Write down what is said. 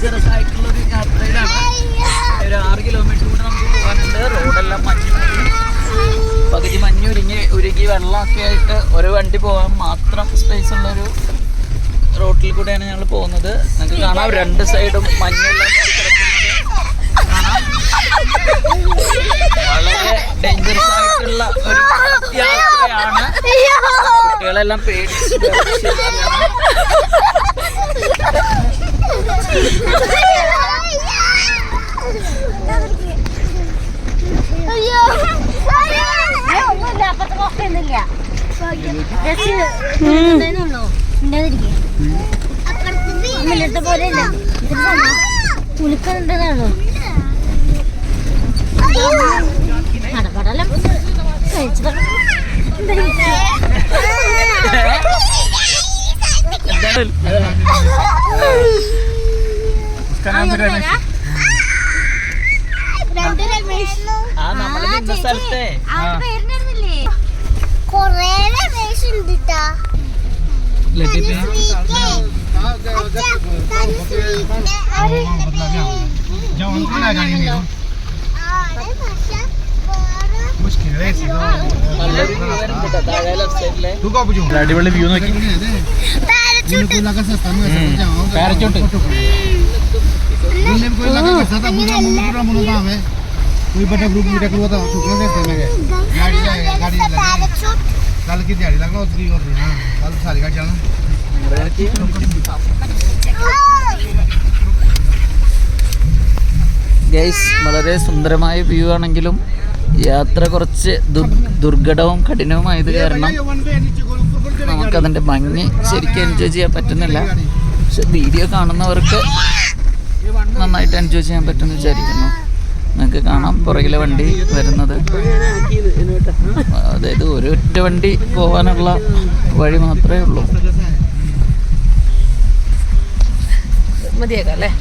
Dangerous ആയിട്ടുള്ളൊരു യാത്രയിലാണ്. ഒരു 6 കിലോമീറ്റർ കൂടെ നമുക്ക് പോകാനുണ്ട്. റോഡെല്ലാം പകുതി മഞ്ഞ് ഉരുകി വെള്ളമൊക്കെ ആയിട്ട് ഒരു വണ്ടി പോകാൻ മാത്രം സ്പേസ് ഉള്ളൊരു റോട്ടിൽ കൂടെയാണ് ഞങ്ങൾ പോകുന്നത്. നിങ്ങൾക്ക് കാണാം 2 സൈഡും മഞ്ഞെല്ലാം കാണാം. വളരെ ഡേഞ്ചറസ് ആയിട്ടുള്ള ഒരു യാത്രയാണ്. കുട്ടികളെല്ലാം പേടിച്ച് കുളിക്കുന്നുണ്ടെന്നാണോ കടപടലം കഴിച്ചത്. നമ്മള് നിന്ന സ്ഥലത്തെ കൊറേ അടിപൊളി വ്യൂ നോക്കി. പാരച്ചൂട്ട് ഗൈസ്, വളരെ സുന്ദരമായ വ്യൂ ആണെങ്കിലും യാത്ര കുറച്ച് ദുർഘടവും കഠിനവുമായത് കാരണം നമുക്കതിൻ്റെ ഭംഗി ശരിക്കും എൻജോയ് ചെയ്യാൻ പറ്റുന്നില്ല. പക്ഷെ വീഡിയോ കാണുന്നവർക്ക് നന്നായിട്ട് എൻജോയ് ചെയ്യാൻ പറ്റുമെന്ന് വിചാരിക്കുന്നു. നിങ്ങൾക്ക് കാണാം പുറകിലെ വണ്ടി വരുന്നത്. അതായത് ഒരൊറ്റ വണ്ടി പോകാനുള്ള വഴി മാത്രമേ ഉള്ളൂ. മതിയേക്കാം അല്ലേ?